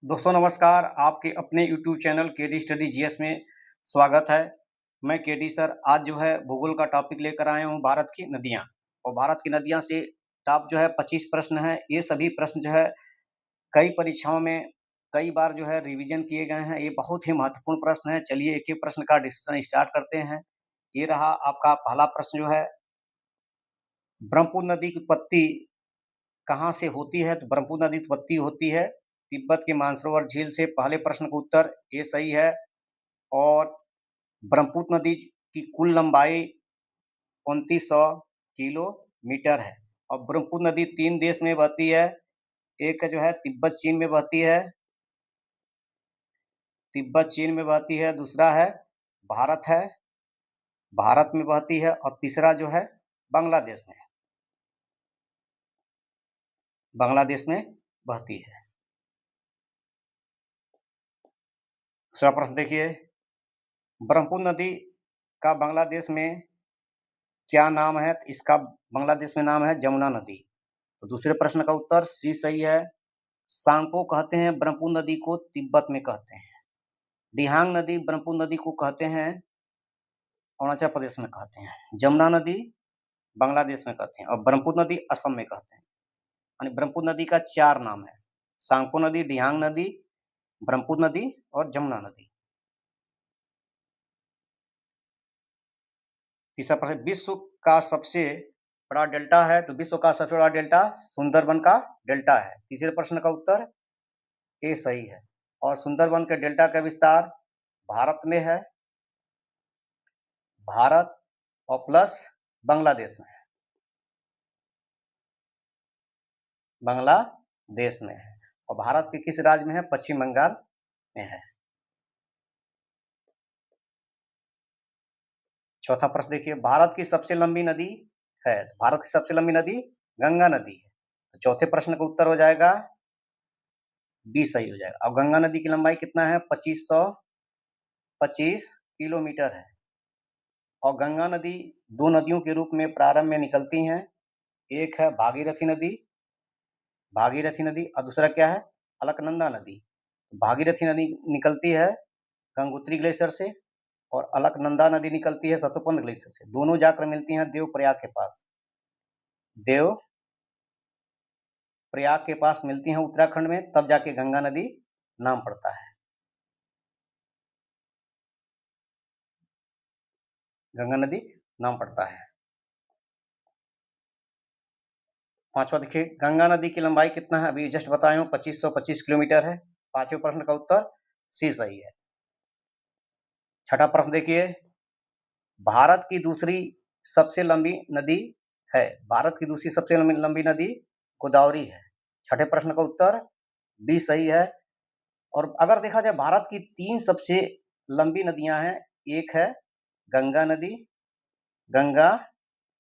दोस्तों नमस्कार, आपके अपने YouTube channel KD study GS में स्वागत है। मैं केडी सर आज जो है भूगोल का टॉपिक लेकर आया हूँ भारत की नदियाँ। और भारत की नदियाँ से टॉप जो है 25 प्रश्न हैं। ये सभी प्रश्न जो है कई परीक्षाओं में कई बार जो है रिवीजन किए गए हैं। ये बहुत ही महत्वपूर्ण प्रश्न है। चलिए एक-एक प्रश्न का डिस्कशन स्टार्ट करते हैं। ये रहा आपका पहला प्रश्न जो है, ब्रह्मपुत्र नदी की उत्पत्ति कहाँ से होती है? तो ब्रह्मपुत्र नदी की उत्पत्ति होती है तिब्बत के मानसरोवर झील से। पहले प्रश्न का उत्तर ये सही है। और ब्रह्मपुत्र नदी की कुल लंबाई 2900 किलोमीटर है। और ब्रह्मपुत्र नदी 3 देश में बहती है। एक जो है तिब्बत चीन में बहती है, दूसरा है भारत है, भारत में बहती है, और तीसरा जो है बांग्लादेश में बहती है। दूसरा प्रश्न देखिए, ब्रह्मपुत्र नदी का बांग्लादेश में क्या नाम है? इसका बांग्लादेश में नाम है जमुना नदी। तो दूसरे प्रश्न का उत्तर सी सही है। सांगपो कहते हैं ब्रह्मपुत्र नदी को तिब्बत में कहते हैं। दिहांग नदी ब्रह्मपुत्र नदी को कहते हैं अरुणाचल प्रदेश में कहते हैं। जमुना नदी बांग्लादेश में कहते हैं और ब्रह्मपुत्र नदी असम में कहते हैं। यानी ब्रह्मपुत्र नदी का 4 नाम है, सांगपो नदी, दिहांग नदी, ब्रह्मपुत्र नदी और जमुना नदी। तीसरा प्रश्न, विश्व का सबसे बड़ा डेल्टा है? तो विश्व का सबसे बड़ा डेल्टा सुंदरबन का डेल्टा है। तीसरे प्रश्न का उत्तर ए सही है। और सुंदरबन के डेल्टा का विस्तार भारत में है, भारत और प्लस बांग्लादेश में है, बांग्लादेश में है। और भारत के किस राज्य में है? पश्चिम बंगाल में है। चौथा प्रश्न देखिए, भारत की सबसे लंबी नदी है? तो भारत की सबसे लंबी नदी गंगा नदी है। तो चौथे प्रश्न का उत्तर हो जाएगा बी सही हो जाएगा। अब गंगा नदी की लंबाई कितना है? 2525 किलोमीटर है। और गंगा नदी 2 नदियों के रूप में प्रारंभ में निकलती हैं। एक है भागीरथी नदी और दूसरा क्या है? अलकनंदा नदी। भागीरथी नदी निकलती है गंगोत्री ग्लेशियर से और अलकनंदा नदी निकलती है सतोपंथ ग्लेशियर से। दोनों जाकर मिलती हैं देवप्रयाग के पास। देवप्रयाग के पास मिलती हैं उत्तराखंड में, तब जाके गंगा नदी नाम पड़ता है। गंगा नदी नाम पड़ता है। पांचवा देखिए, गंगा नदी की लंबाई कितना है? अभी जस्ट बताया हूँ 2525 किलोमीटर है। पांचवें प्रश्न का उत्तर सी सही है। छठा प्रश्न देखिए, भारत की दूसरी सबसे लंबी नदी है? भारत की दूसरी सबसे लंबी नदी गोदावरी है। छठे प्रश्न का उत्तर बी सही है। और अगर देखा जाए भारत की 3 सबसे लंबी नदियां हैं। एक है गंगा गंगा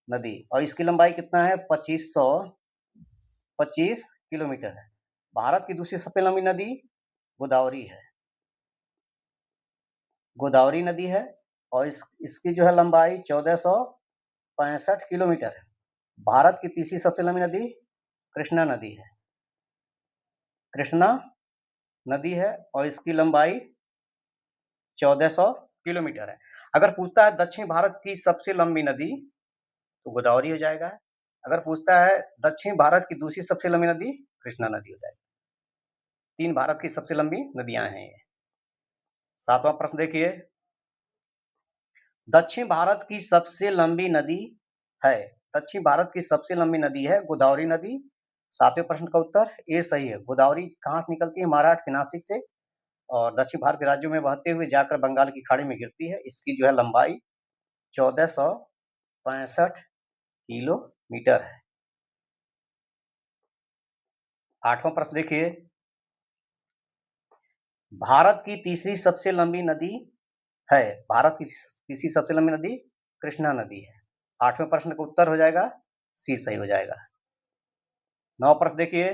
नदी और इसकी लंबाई कितना है? 2525 किलोमीटर है। भारत की दूसरी सबसे लंबी नदी गोदावरी है, गोदावरी नदी है। और इसकी जो है लंबाई 1465 किलोमीटर है। भारत की तीसरी सबसे लंबी नदी कृष्णा नदी है, कृष्णा नदी है और इसकी लंबाई 1400 किलोमीटर है। अगर पूछता है दक्षिण भारत की सबसे लंबी नदी तो गोदावरी हो जाएगा। अगर पूछता है दक्षिण भारत की दूसरी सबसे लंबी नदी कृष्णा नदी हो जाएगी। 3 भारत की सबसे लंबी नदियां हैं ये। सातवां प्रश्न देखिए, दक्षिण भारत की सबसे लंबी नदी है? दक्षिण भारत की सबसे लंबी नदी है गोदावरी नदी। सातवें प्रश्न का उत्तर ए सही है। गोदावरी कहाँ से निकलती है? महाराष्ट्र के नासिक से और दक्षिण भारत के राज्यों में बहते हुए जाकर बंगाल की खाड़ी में गिरती है। इसकी जो है लंबाई 1465 किलोमीटर है। आठवां प्रश्न देखिए, भारत की तीसरी सबसे लंबी नदी है? भारत की तीसरी सबसे लंबी नदी कृष्णा नदी है। आठवें प्रश्न का उत्तर हो जाएगा सी सही हो जाएगा। 9वां प्रश्न देखिए,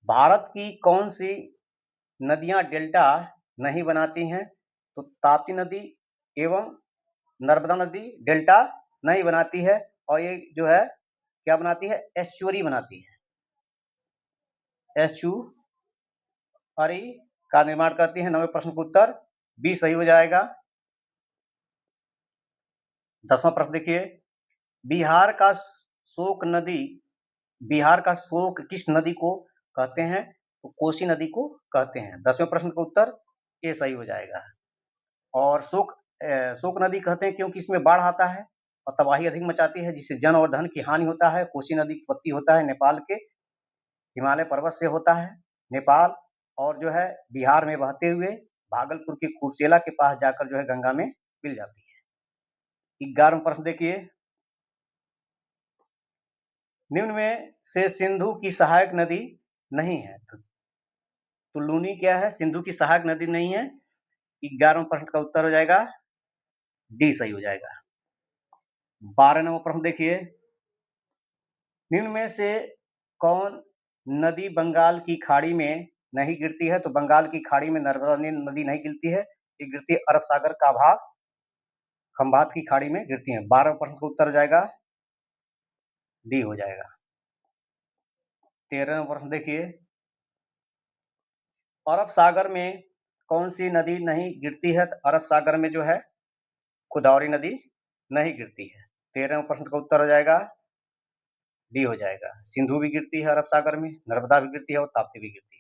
भारत की कौन सी नदियां डेल्टा नहीं बनाती हैं? तो ताप्ती नदी एवं नर्मदा नदी डेल्टा नहीं बनाती है और ये जो है क्या बनाती है? एस्चुअरी बनाती है। एस्चुअरी का निर्माण करती है। 9वें प्रश्न का उत्तर बी सही हो जाएगा। 10वां प्रश्न देखिए, बिहार का शोक किस नदी को कहते हैं? तो कोसी नदी को कहते हैं। 10वें प्रश्न का उत्तर ए सही हो जाएगा। और शोक नदी कहते हैं क्योंकि इसमें बाढ़ आता है और तबाही अधिक मचाती है, जिससे जन और धन की हानि होता है। कोसी नदी की उत्पत्ति होता है नेपाल के हिमालय पर्वत से होता है। नेपाल और जो है बिहार में बहते हुए भागलपुर के कुर्सेला के पास जाकर जो है गंगा में मिल जाती है। 11वां प्रश्न देखिए, निम्न में से सिंधु की सहायक नदी नहीं है। तो लूनी क्या है? सिंधु की सहायक नदी नहीं है। 11वें प्रश्न का उत्तर हो जाएगा डी सही हो जाएगा। 12 नंबर प्रश्न देखिए, निम्न में से कौन नदी बंगाल की खाड़ी में नहीं गिरती है? तो बंगाल की खाड़ी में नर्मदा नदी नहीं गिरती है, ये गिरती है अरब सागर का भाग खंभात की खाड़ी में गिरती है। 12वें प्रश्न का उत्तर हो जाएगा डी हो जाएगा। 13वां प्रश्न देखिए, अरब सागर में कौन सी नदी नहीं गिरती है? तो अरब सागर में जो है गोदावरी नदी नहीं गिरती है। 13वें प्रश्न का उत्तर हो जाएगा डी हो जाएगा। सिंधु भी गिरती है अरब सागर में, नर्मदा भी गिरती है और ताप्ती भी गिरती है।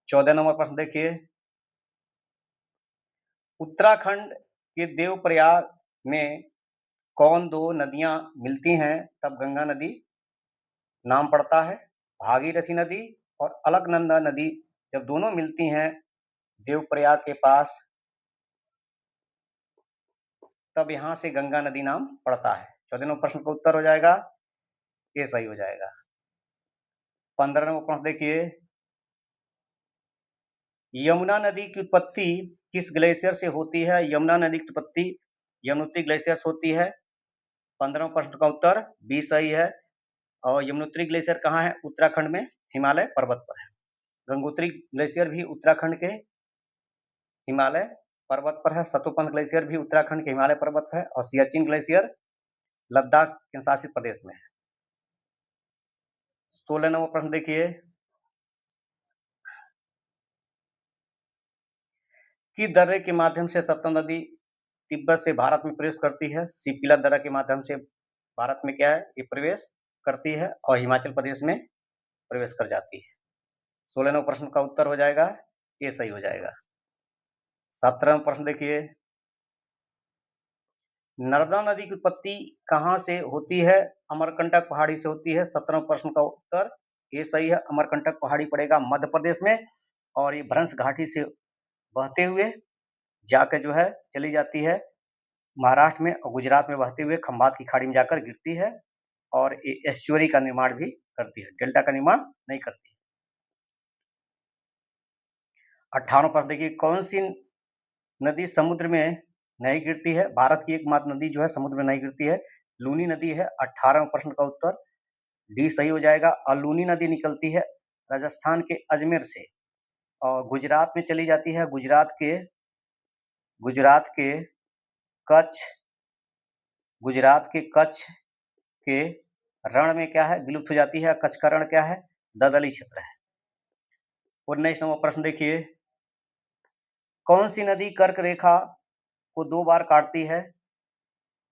14 नंबर प्रश्न देखिए, उत्तराखंड के देवप्रयाग में कौन दो नदियां मिलती हैं तब गंगा नदी नाम पड़ता है? भागीरथी नदी और अलकनंदा नदी जब दोनों मिलती हैं देवप्रयाग के पास, तब यहां से गंगा नदी नाम पड़ता है। 14 नंबर प्रश्न का उत्तर हो जाएगा ये सही हो जाएगा। 15 नंबर प्रश्न देखिए, यमुना नदी की उत्पत्ति किस ग्लेशियर से होती है? यमुना नदी की उत्पत्ति यमुनोत्री ग्लेशियर से होती है। 15वें प्रश्न का उत्तर बी सही है। और यमुनोत्री ग्लेशियर कहाँ है? उत्तराखंड में हिमालय पर्वत पर है। गंगोत्री ग्लेशियर भी उत्तराखंड के हिमालय पर्वत पर है। सतोपंथ ग्लेशियर भी उत्तराखंड के हिमालय पर्वत पर है। और सियाचिन ग्लेशियर लद्दाख केंद्र शासित प्रदेश में है। 16 नंबर प्रश्न देखिए, कि दर्रे के माध्यम से सतलज नदी तिब्बत से भारत में प्रवेश करती है? सिपिला दर्रा के माध्यम से भारत में क्या है ये प्रवेश करती है और हिमाचल प्रदेश में प्रवेश कर जाती है। 16 नंबर प्रश्न का उत्तर हो जाएगा ये सही हो जाएगा। 17वां प्रश्न देखिए, नर्मदा नदी की उत्पत्ति कहाँ से होती है? अमरकंटक पहाड़ी से होती है। 17वें प्रश्न का उत्तर ये सही है। अमरकंटक पहाड़ी पड़ेगा मध्य प्रदेश में और ये भ्रंश घाटी से बहते हुए जाकर जो है चली जाती है महाराष्ट्र में और गुजरात में बहते हुए खंभात की खाड़ी में जाकर गिरती है और ये एस्चुअरी का निर्माण भी करती है, डेल्टा का निर्माण नहीं करती। 18वां प्रश्न देखिए, कौन सी नदी समुद्र में नहीं गिरती है? भारत की एकमात्र नदी जो है समुद्र में नहीं गिरती है, लूनी नदी है। 18वें प्रश्न का उत्तर डी सही हो जाएगा। और लूनी नदी निकलती है राजस्थान के अजमेर से और गुजरात में चली जाती है। गुजरात के कच्छ के रण में क्या है विलुप्त हो जाती है। कच्छ का रण क्या है? दलदली क्षेत्र है। 19वां प्रश्न देखिए, कौन सी नदी कर्क रेखा को 2 बार काटती है?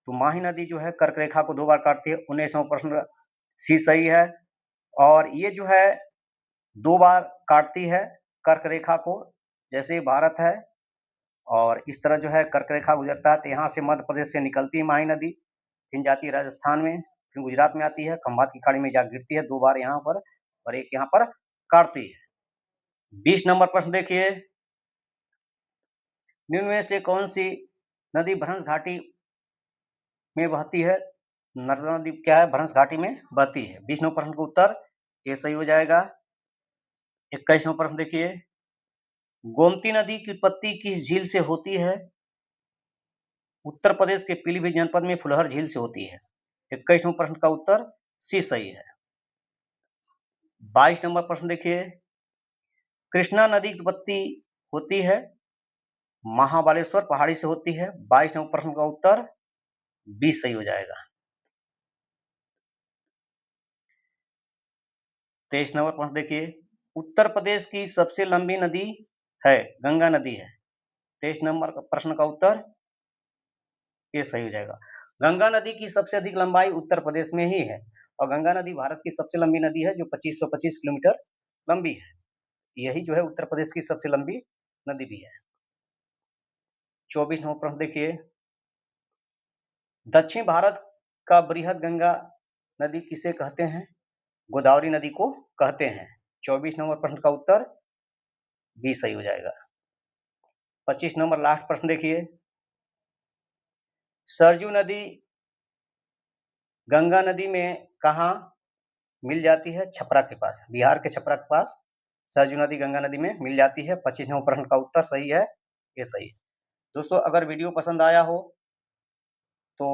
तो माही नदी जो है कर्क रेखा को 2 बार काटती है। 19वां प्रश्न सी सही है। और ये जो है 2 बार काटती है कर्क रेखा को, जैसे भारत है और इस तरह जो है कर्क रेखा गुजरता है तो यहाँ से मध्य प्रदेश से निकलती है माही नदी, फिर जाती है राजस्थान में, फिर गुजरात में आती है, खंभात की खाड़ी में जा गिरती है 2 बार यहाँ पर और एक यहाँ पर काटती है। 20 नंबर प्रश्न देखिए, निम्न में से कौन सी नदी भ्रंश घाटी में बहती है? नर्मदा नदी क्या है भ्रंश घाटी में बहती है। 20 नंबर प्रश्न का उत्तर ये सही हो जाएगा। 21वां प्रश्न देखिए, गोमती नदी की उत्पत्ति किस झील से होती है? उत्तर प्रदेश के पीलीभीत जनपद में फुलहर झील से होती है। 21वां प्रश्न का उत्तर सी सही है। 22 नंबर प्रश्न देखिए, कृष्णा नदी की उत्पत्ति होती है महाबलेश्वर पहाड़ी से होती है। 22 नंबर प्रश्न का उत्तर बी सही हो जाएगा। 23 नंबर प्रश्न देखिए, उत्तर प्रदेश की सबसे लंबी नदी है, गंगा नदी है। 23 नंबर का प्रश्न का उत्तर ये सही हो जाएगा। गंगा नदी की सबसे अधिक लंबाई उत्तर प्रदेश में ही है और गंगा नदी भारत की सबसे लंबी नदी है जो 2525 किलोमीटर लंबी है। यही जो है उत्तर प्रदेश की सबसे लंबी नदी भी है। 24 नंबर प्रश्न देखिए, दक्षिण भारत का बृहद गंगा नदी किसे कहते हैं? गोदावरी नदी को कहते हैं। 24 नंबर प्रश्न का उत्तर बी सही हो जाएगा। 25 नंबर लास्ट प्रश्न देखिए, सरजू नदी गंगा नदी में कहाँ मिल जाती है? छपरा के पास, बिहार के छपरा के पास सरजू नदी गंगा नदी में मिल जाती है। 25 नंबर प्रश्न का उत्तर सही है, ये सही है। दोस्तों अगर वीडियो पसंद आया हो तो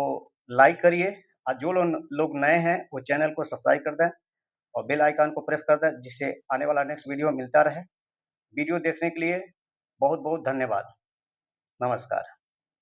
लाइक करिए और जो लोग नए हैं वो चैनल को सब्सक्राइब कर दें और बेल आइकन को प्रेस कर दें जिससे आने वाला नेक्स्ट वीडियो मिलता रहे। वीडियो देखने के लिए बहुत बहुत धन्यवाद। नमस्कार।